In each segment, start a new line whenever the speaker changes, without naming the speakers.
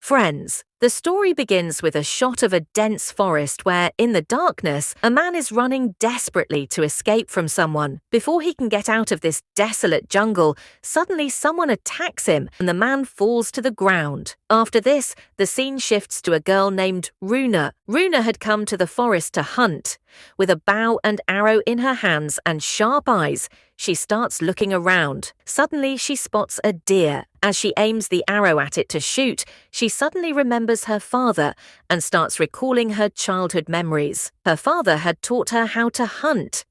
Friends, the story begins with a shot of a dense forest where, in the darkness, a man is running desperately to escape from someone. Before he can get out of this desolate jungle, suddenly someone attacks him and the man falls to the ground. After this, the scene shifts to a girl named Rune. Rune had come to the forest to hunt. With a bow and arrow in her hands and sharp eyes, she starts looking around. Suddenly, she spots a deer. As she aims the arrow at it to shoot, she suddenly remembers her father and starts recalling her childhood memories. Her father had taught her how to hunt.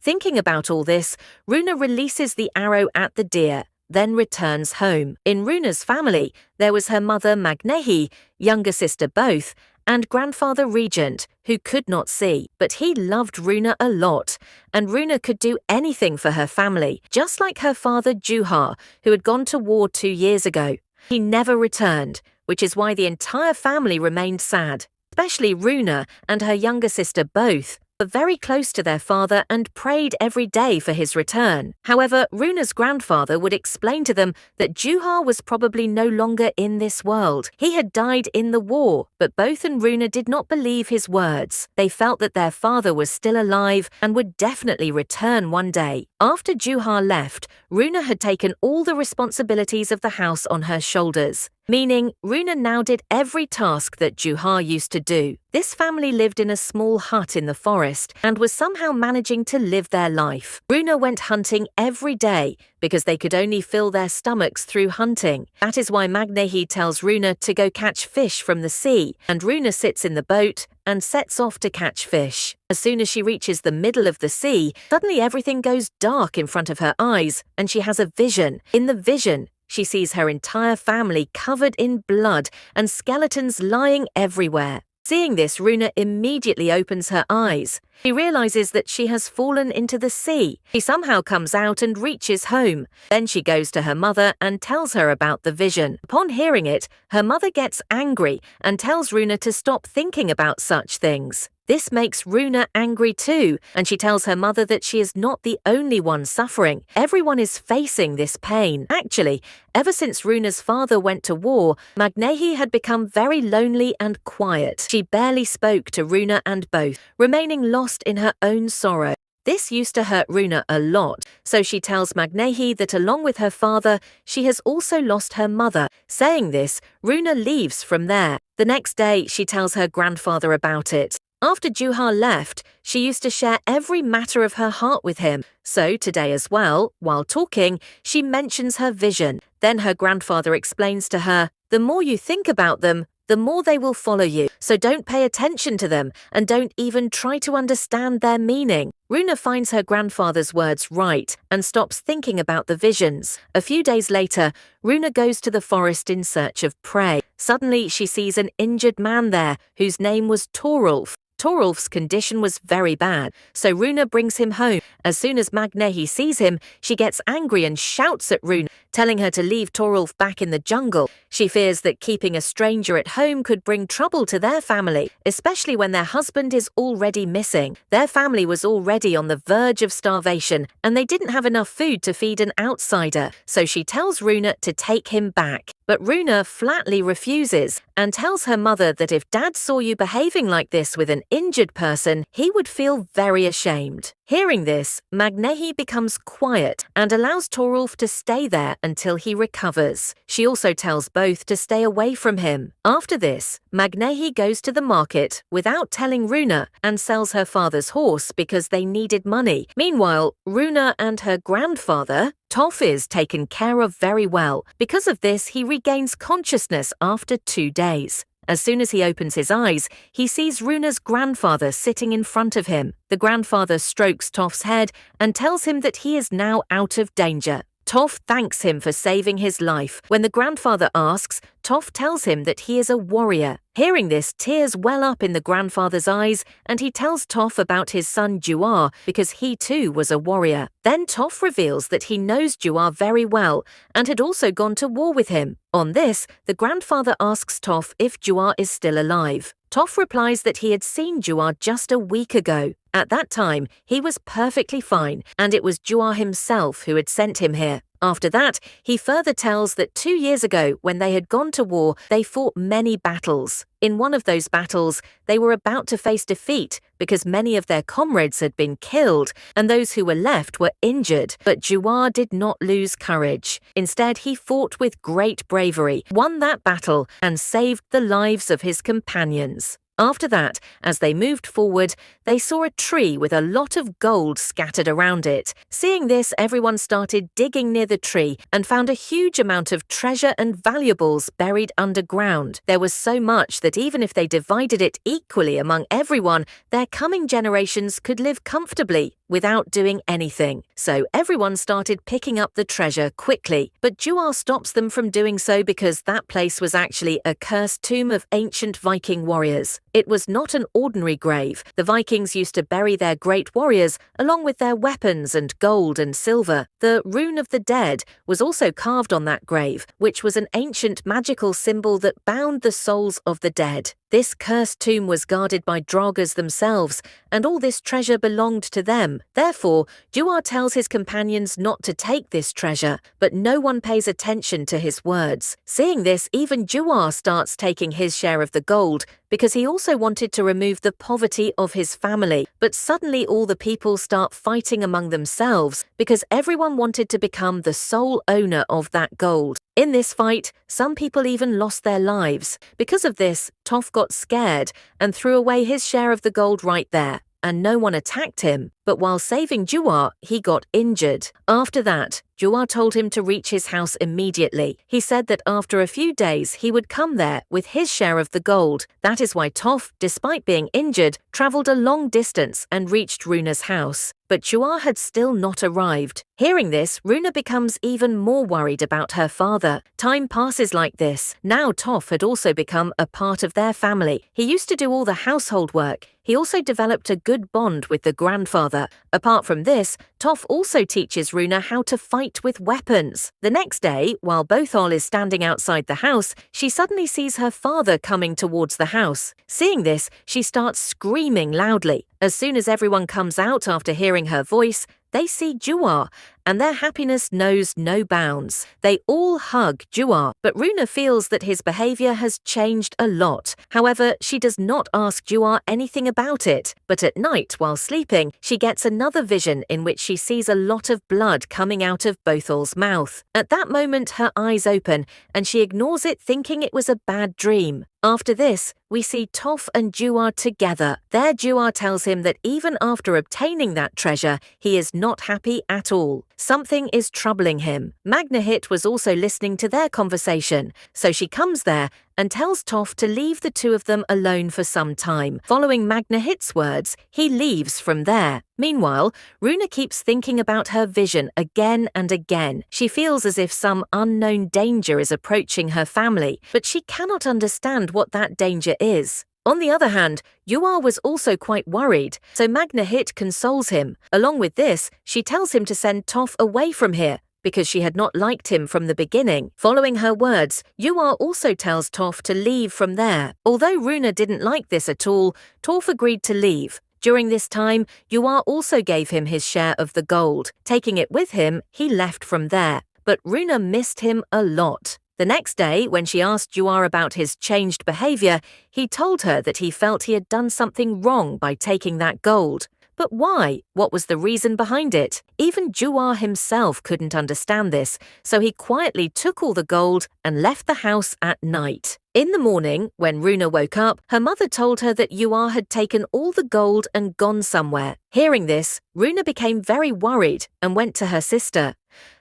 Thinking about all this, Rune releases the arrow at the deer, then returns home. In Rune's family, there was her mother Magnehi, younger sister Both, and grandfather Regent, who could not see. But he loved Rune a lot, and Rune could do anything for her family, just like her father Juha, who had gone to war 2 years ago. He never returned, which is why the entire family remained sad. Especially Rune and her younger sister Both were very close to their father and prayed every day for his return. However, Rune's grandfather would explain to them that Juha was probably no longer in this world. He had died in the war, but Both and Rune did not believe his words. They felt that their father was still alive and would definitely return one day. After Juha left, Rune had taken all the responsibilities of the house on her shoulders, meaning Rune now did every task that Juha used to do. This family lived in a small hut in the forest and was somehow managing to live their life. Rune went hunting every day because they could only fill their stomachs through hunting. That is why Magnehi tells Rune to go catch fish from the sea, and Rune sits in the boat and sets off to catch fish. As soon as she reaches the middle of the sea, suddenly everything goes dark in front of her eyes and she has a vision. In the vision, she sees her entire family covered in blood and skeletons lying everywhere. Seeing this, Rune immediately opens her eyes. She realizes that she has fallen into the sea. She somehow comes out and reaches home. Then she goes to her mother and tells her about the vision. Upon hearing it, her mother gets angry and tells Rune to stop thinking about such things. This makes Rune angry too, and she tells her mother that she is not the only one suffering. Everyone is facing this pain. Actually, ever since Rune's father went to war, Magnehi had become very lonely and quiet. She barely spoke to Rune and Both, remaining lost in her own sorrow. This used to hurt Rune a lot, so she tells Magnehi that along with her father, she has also lost her mother. Saying this, Rune leaves from there. The next day, she tells her grandfather about it. After Juha left, she used to share every matter of her heart with him. So today as well, while talking, she mentions her vision. Then her grandfather explains to her, "The more you think about them, the more they will follow you. So don't pay attention to them and don't even try to understand their meaning." Rune finds her grandfather's words right and stops thinking about the visions. A few days later, Rune goes to the forest in search of prey. Suddenly, she sees an injured man there whose name was Torulf. Torulf's condition was very bad, so Rune brings him home. As soon as Magnehi sees him, she gets angry and shouts at Rune, telling her to leave Torulf back in the jungle. She fears that keeping a stranger at home could bring trouble to their family, especially when their husband is already missing. Their family was already on the verge of starvation, and they didn't have enough food to feed an outsider, so she tells Rune to take him back. But Rune flatly refuses and tells her mother that if Dad saw you behaving like this with an injured person, he would feel very ashamed. Hearing this, Magnehi becomes quiet and allows Torulf to stay there until he recovers. She also tells Both to stay away from him. After this, Magnehi goes to the market without telling Rune and sells her father's horse because they needed money. Meanwhile, Rune and her grandfather, Toff, is taken care of very well. Because of this, he regains consciousness after 2 days. As soon as he opens his eyes, he sees Rune's grandfather sitting in front of him. The grandfather strokes Toff's head and tells him that he is now out of danger. Toff thanks him for saving his life. When the grandfather asks, Toff tells him that he is a warrior. Hearing this, tears well up in the grandfather's eyes, and he tells Toff about his son Juha because he too was a warrior. Then Toff reveals that he knows Juha very well and had also gone to war with him. On this, the grandfather asks Toff if Juha is still alive. Toff replies that he had seen Juha just a week ago. At that time, he was perfectly fine, and it was Juha himself who had sent him here. After that, he further tells that 2 years ago, when they had gone to war, they fought many battles. In one of those battles, they were about to face defeat because many of their comrades had been killed and those who were left were injured. But Juar did not lose courage. Instead, he fought with great bravery, won that battle, and saved the lives of his companions. After that, as they moved forward, they saw a tree with a lot of gold scattered around it. Seeing this, everyone started digging near the tree and found a huge amount of treasure and valuables buried underground. There was so much that even if they divided it equally among everyone, their coming generations could live comfortably without doing anything. So everyone started picking up the treasure quickly. But Juar stops them from doing so because that place was actually a cursed tomb of ancient Viking warriors. It was not an ordinary grave. The Vikings used to bury their great warriors along with their weapons and gold and silver. The Rune of the Dead was also carved on that grave, which was an ancient magical symbol that bound the souls of the dead. This cursed tomb was guarded by Draugrs themselves, and all this treasure belonged to them. Therefore, Juar tells his companions not to take this treasure, but no one pays attention to his words. Seeing this, even Juar starts taking his share of the gold, because he also wanted to remove the poverty of his family. But suddenly all the people start fighting among themselves, because everyone wanted to become the sole owner of that gold. In this fight, some people even lost their lives. Because of this, Toph got scared and threw away his share of the gold right there, and no one attacked him. But while saving Juar, he got injured. After that, Juar told him to reach his house immediately. He said that after a few days he would come there with his share of the gold. That is why Toph, despite being injured, travelled a long distance and reached Runa's house. But Juar had still not arrived. Hearing this, Runa becomes even more worried about her father. Time passes like this. Now Toph had also become a part of their family. He used to do all the household work. He also developed a good bond with the grandfather. Apart from this, Toph also teaches Runa how to fight with weapons. The next day, while Bothol is standing outside the house, she suddenly sees her father coming towards the house. Seeing this, she starts screaming loudly. As soon as everyone comes out after hearing her voice, they see Juar, and their happiness knows no bounds. They all hug Juar, but Runa feels that his behavior has changed a lot. However, she does not ask Juar anything about it. But at night, while sleeping, she gets another vision in which she sees a lot of blood coming out of Bothol's mouth. At that moment, her eyes open, and she ignores it, thinking it was a bad dream. After this, we see Toph and Juar together. There, Juar tells him that even after obtaining that treasure, he is not happy at all. Something is troubling him. Magnahit was also listening to their conversation, so she comes there and tells Toph to leave the two of them alone for some time. Following Magnahit's words, he leaves from there. Meanwhile, Runa keeps thinking about her vision again and again. She feels as if some unknown danger is approaching her family, but she cannot understand what that danger is. On the other hand, Juar was also quite worried, so Magnahit consoles him. Along with this, she tells him to send Toph away from here, because she had not liked him from the beginning. Following her words, Juar also tells Toph to leave from there. Although Runa didn't like this at all, Toph agreed to leave. During this time, Juar also gave him his share of the gold. Taking it with him, he left from there. But Runa missed him a lot. The next day, when she asked Juar about his changed behavior, he told her that he felt he had done something wrong by taking that gold. But why? What was the reason behind it? Even Juar himself couldn't understand this, so he quietly took all the gold and left the house at night. In the morning, when Runa woke up, her mother told her that Juar had taken all the gold and gone somewhere. Hearing this, Runa became very worried and went to her sister.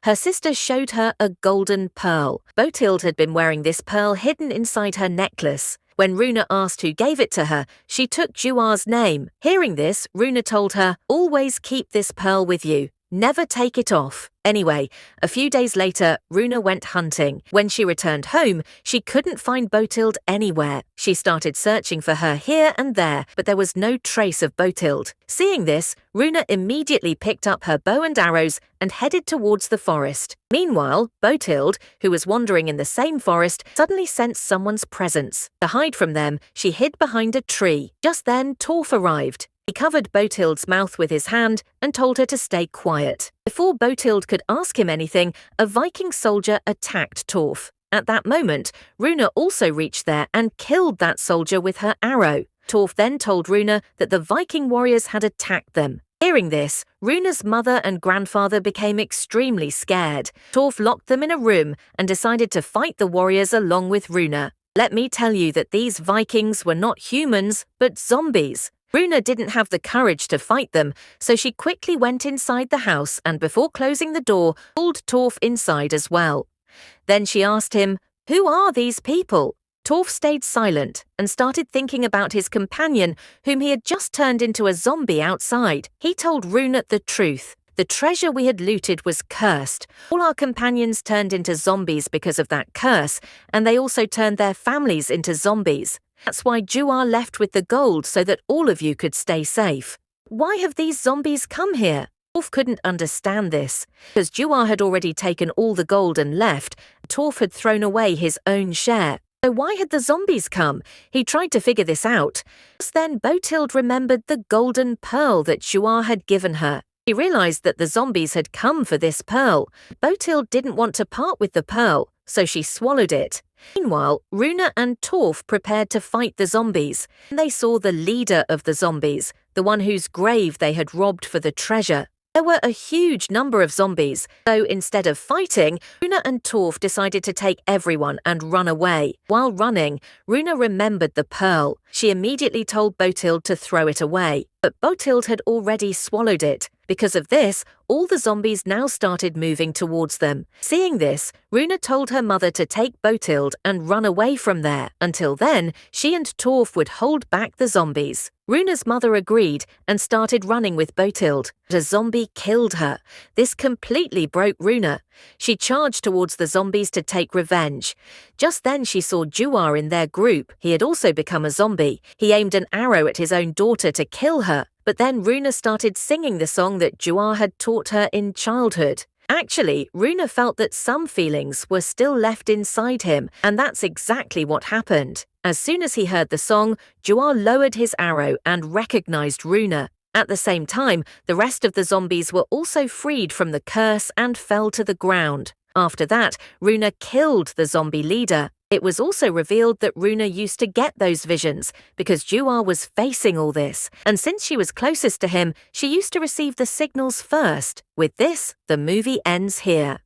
Her sister showed her a golden pearl. Botild had been wearing this pearl hidden inside her necklace. When Runa asked who gave it to her, she took Juar's name. Hearing this, Runa told her, "Always keep this pearl with you. Never take it off." Anyway, a few days later, Runa went hunting. When she returned home, she couldn't find Botild anywhere. She started searching for her here and there, but there was no trace of Botild. Seeing this, Runa immediately picked up her bow and arrows and headed towards the forest. Meanwhile, Botild, who was wandering in the same forest, suddenly sensed someone's presence. To hide from them, she hid behind a tree. Just then, Torf arrived. He covered Bothild's mouth with his hand and told her to stay quiet. Before Botild could ask him anything, a Viking soldier attacked Torf. At that moment, Rune also reached there and killed that soldier with her arrow. Torf then told Rune that the Viking warriors had attacked them. Hearing this, Rune's mother and grandfather became extremely scared. Torf locked them in a room and decided to fight the warriors along with Rune. Let me tell you that these Vikings were not humans, but zombies. Rune didn't have the courage to fight them, so she quickly went inside the house and before closing the door, pulled Torf inside as well. Then she asked him, "Who are these people?" Torf stayed silent and started thinking about his companion, whom he had just turned into a zombie outside. He told Rune the truth. The treasure we had looted was cursed. All our companions turned into zombies because of that curse, and they also turned their families into zombies. That's why Juar left with the gold so that all of you could stay safe. Why have these zombies come here? Torf couldn't understand this. Because Juar had already taken all the gold and left, Torf had thrown away his own share. So why had the zombies come? He tried to figure this out. Just then Botild remembered the golden pearl that Juar had given her. He realized that the zombies had come for this pearl. Botild didn't want to part with the pearl, so she swallowed it. Meanwhile, Rune and Torf prepared to fight the zombies. They saw the leader of the zombies, the one whose grave they had robbed for the treasure. There were a huge number of zombies, so instead of fighting, Rune and Torf decided to take everyone and run away. While running, Rune remembered the pearl. She immediately told Botild to throw it away, but Botild had already swallowed it. Because of this, all the zombies now started moving towards them. Seeing this, Rune told her mother to take Botild and run away from there. Until then, she and Torf would hold back the zombies. Rune's mother agreed and started running with Botild, but a zombie killed her. This completely broke Rune. She charged towards the zombies to take revenge. Just then she saw Juar in their group. He had also become a zombie. He aimed an arrow at his own daughter to kill her. But then Rune started singing the song that Juar had taught her in childhood. Actually, Rune felt that some feelings were still left inside him, and that's exactly what happened. As soon as he heard the song, Juar lowered his arrow and recognized Rune. At the same time, the rest of the zombies were also freed from the curse and fell to the ground. After that, Rune killed the zombie leader. It was also revealed that Rune used to get those visions because Juar was facing all this, and since she was closest to him, she used to receive the signals first. With this, the movie ends here.